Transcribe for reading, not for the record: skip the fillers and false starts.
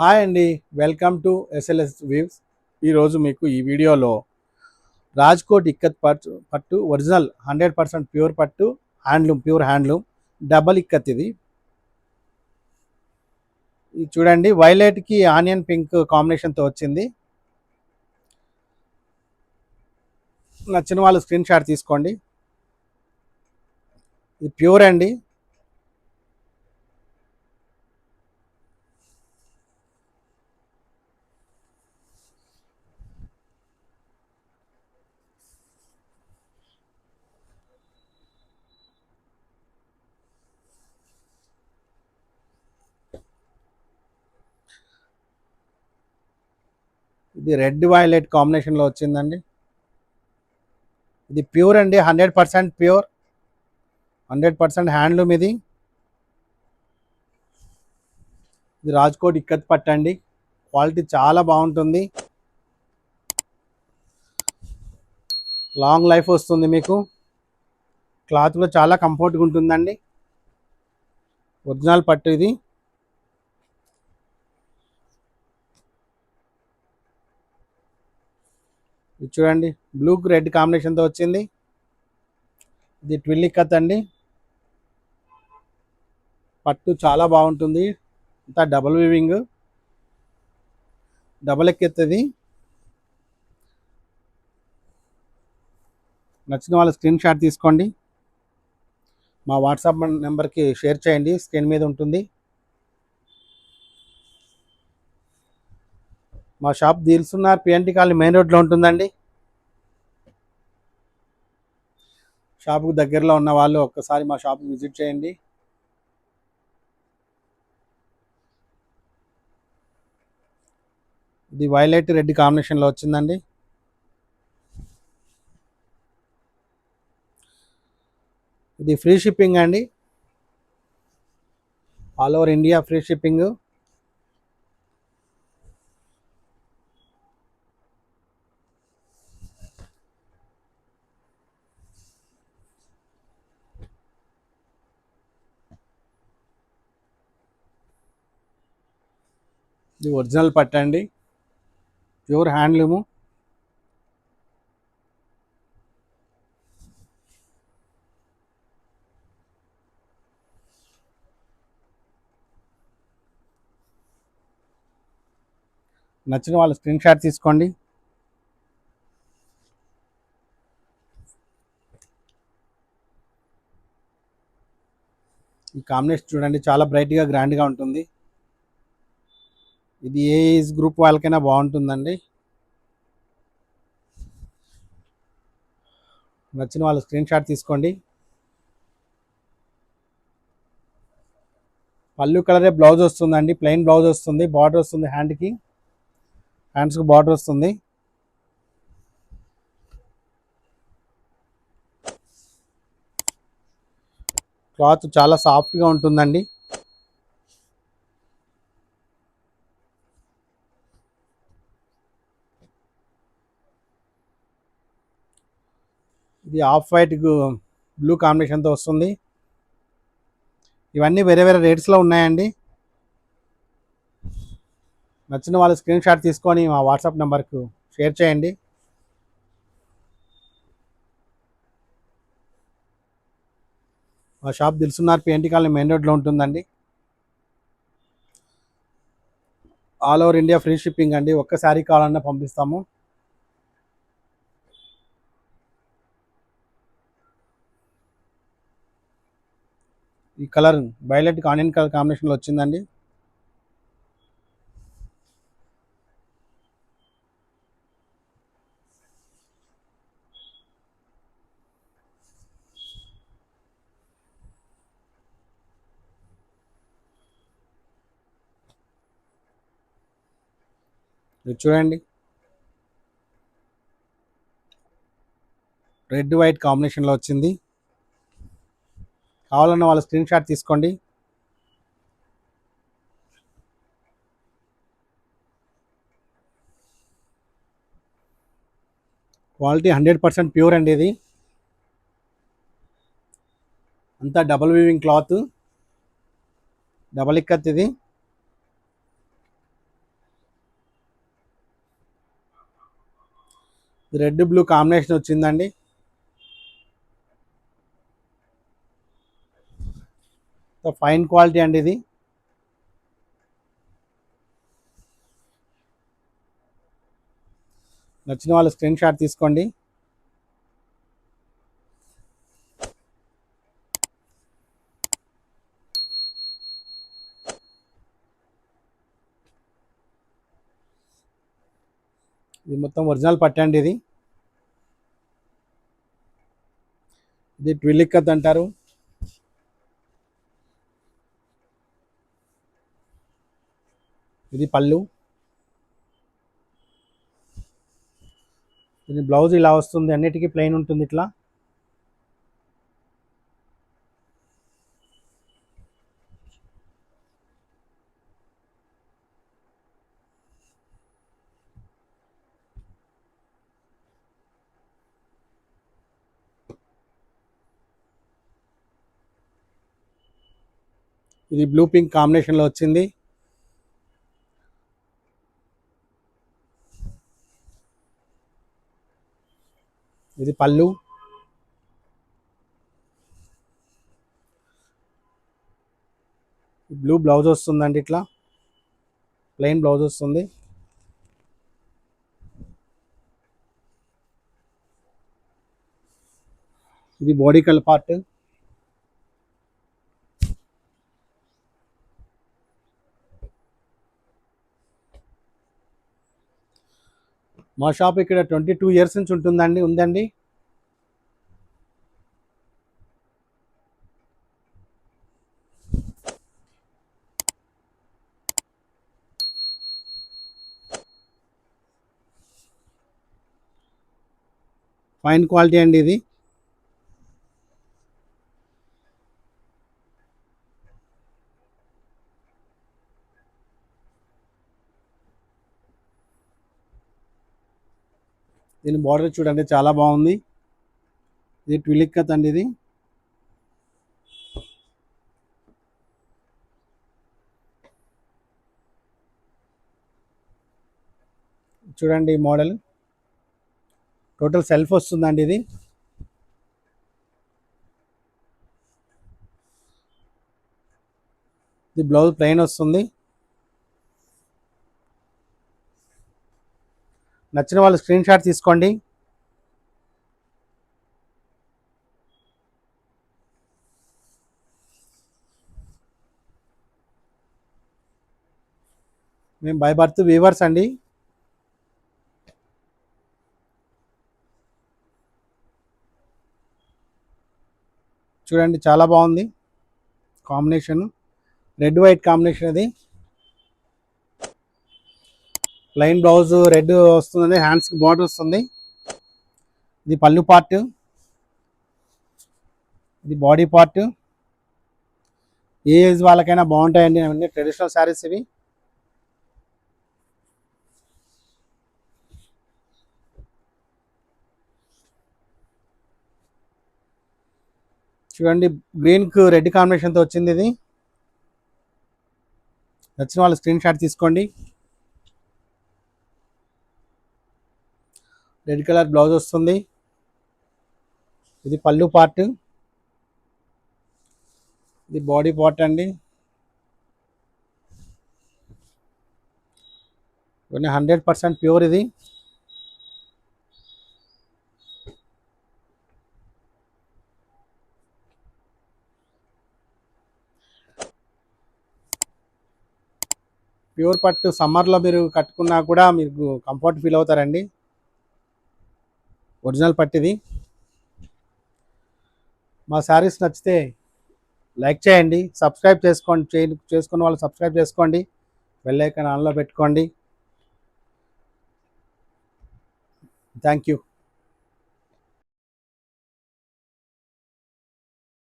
Hi అండి. Welcome to SLS views. ఈరోజు మీకు ఈ వీడియోలో రాజ్కోట్ ఇక్కత్ పట్టు ఒరిజినల్ 100% ప్యూర్ పట్టు ప్యూర్ హ్యాండ్లూమ్ డబల్ ఇక్కత్ ఇది చూడండి, వైలెట్కి ఆనియన్ పింక్ కాంబినేషన్తో వచ్చింది. నచ్చిన వాళ్ళు స్క్రీన్ షాట్ తీసుకోండి. ఇది ప్యూర్ అండి. ఇది రెడ్ వైలెట్ కాంబినేషన్లో వచ్చిందండి. ఇది ప్యూర్ అండి, 100% ప్యూర్, 100% హ్యాండ్లూమ్. ఇది రాజ్కోట్ ఇక్కత్ పట్టు అండి. క్వాలిటీ చాలా బాగుంటుంది, లాంగ్ లైఫ్ వస్తుంది మీకు. క్లాత్ కూడా చాలా కంఫర్ట్గా ఉంటుందండి. ఒరిజినల్ పట్టు ఇది చూడండి, బ్లూ రెడ్ కాంబినేషన్తో వచ్చింది. ఇది ట్విల్ ఇక్కత్ అండి. పట్టు చాలా బాగుంటుంది, అంతా డబుల్ వీవింగ్, డబుల్ ఇక్కత్. ఇది నచ్చిన వాళ్ళ స్క్రీన్ షాట్ తీసుకోండి, మా వాట్సాప్ నెంబర్కి షేర్ చేయండి, స్క్రీన్ మీద ఉంటుంది. మా shop Dilsukhnagar P&T colony main రోడ్లో ఉంటుందండి. షాపుకు దగ్గరలో ఉన్న వాళ్ళు ఒక్కసారి మా షాప్కి విజిట్ చేయండి. ఇది వైలెట్ రెడ్ కాంబినేషన్లో వచ్చిందండి. ఇది ఫ్రీ షిప్పింగ్ అండి, all over India free shipping. ఇది ఒరిజినల్ పట్టు అండి, ప్యూర్ హ్యాండ్లూము. నచ్చిన వాళ్ళ స్క్రీన్ షాట్ తీసుకోండి. ఈ కాంబినేషన్ చూడండి, చాలా బ్రైట్గా గ్రాండ్గా ఉంటుంది. ఇది ఏ ఏజ్ గ్రూప్ వాళ్ళకైనా బాగుంటుందండి. నచ్చిన వాళ్ళు స్క్రీన్ షాట్ తీసుకోండి. పళ్ళు కలరే బ్లౌజ్ వస్తుందండి, ప్లెయిన్ బ్లౌజ్ వస్తుంది, బార్డర్ వస్తుంది, హ్యాండ్స్కి బార్డర్ వస్తుంది. క్లాత్ చాలా సాఫ్ట్గా ఉంటుందండి. ఇది ఆఫ్ వైట్ బ్లూ కాంబినేషన్తో వస్తుంది. ఇవన్నీ వేరే వేరే రేట్స్లో ఉన్నాయండి. నచ్చిన వాళ్ళు స్క్రీన్ షాట్ తీసుకొని మా వాట్సాప్ నెంబర్కు షేర్ చేయండి. మా shop Dilsukhnagar P&T colony main రోడ్లో ఉంటుందండి. All over India free shipping అండి, ఒక్క శారీ కావాలన్నా పంపిస్తాము. ఈ కలర్ వైలెట్ ఆనియన్ కలర్ కాంబినేషన్లో వచ్చిందండి. ఇది చూడండి, రెడ్ వైట్ కాంబినేషన్లో వచ్చింది. కావాలన్న వాళ్ళ స్క్రీన్ షాట్ తీసుకోండి. క్వాలిటీ 100% ప్యూర్ అండి. ఇది అంతా double weaving cloth, double ikat. ఇది రెడ్ బ్లూ కాంబినేషన్ వచ్చిందండి. ఫైన్ క్వాలిటీ అండి ఇది. నచ్చిన వాళ్ళు స్క్రీన్ షాట్ తీసుకోండి. ఇది మొత్తం ఒరిజినల్ పట్టు అండి. ఇది ట్విల్ ఇక్కత్ అంటారు. ఇది పళ్ళు. ఇది బ్లౌజ్ ఇలా వస్తుంది, అన్నిటికీ ప్లెయిన్ ఉంటుంది ఇట్లా. ఇది బ్లూ పింక్ కాంబినేషన్లో వచ్చింది. ఇది పళ్ళు. బ్లూ బ్లౌజ్ వస్తుందండి, ఇట్లా ప్లెయిన్ బ్లౌజ్ వస్తుంది. ఇది బాడీ కలర్ పార్ట్. మా షాప్ ఇక్కడ 22 years నుంచి ఉందండి. ఫైన్ క్వాలిటీ అండి ఇది. దీని బార్డర్ చూడండి, చాలా బాగుంది. ఇది ట్విల్ ఇక్కత్ అండి. ఇది చూడండి మోడల్. టోటల్ సెల్ఫ్ వస్తుందండి ఇది. ఇది బ్లౌజ్ ప్లెయిన్ వస్తుంది. నచ్చిన వాళ్ళు స్క్రీన్ షాట్ తీసుకోండి. మేము బై బర్త్ వీవర్స్ అండి. చూడండి చాలా బాగుంది కాంబినేషన్, రెడ్ వైట్ కాంబినేషన్. ఇది ప్లెయిన్ బ్లౌజ్ రెడ్ వస్తుంది, హ్యాండ్స్కి బార్డర్ వస్తుంది. ఇది పళ్ళు పార్ట్. ఇది బాడీ పార్ట్. ఏ ఏజ్ వాళ్ళకైనా బాగుంటాయండి, అవన్నీ ట్రెడిషనల్ శారీస్ ఇవి. చూడండి గ్రీన్కు రెడ్ కాంబినేషన్తో వచ్చింది ఇది. నచ్చిన వాళ్ళు స్క్రీన్ షాట్ తీసుకోండి. రెడ్ కలర్ బ్లౌజ్ వస్తుంది. ఇది పళ్ళు పార్ట్. ఇది బాడీ పార్ట్ అండి. ఇవన్నీ 100% ప్యూర్. ఇది ప్యూర్ పట్టు. సమ్మర్లో మీరు కట్టుకున్నా కూడా మీకు కంఫర్ట్ ఫీల్ అవుతారండి. ఒరిజినల్ పట్టు ఇది. మా శారీస్ నచ్చితే లైక్ చేయండి, సబ్స్క్రైబ్ చేసుకున్న వాళ్ళు సబ్స్క్రైబ్ చేసుకోండి, బెల్ ఐకాన్ ఆన్లో పెట్టుకోండి. Thank you.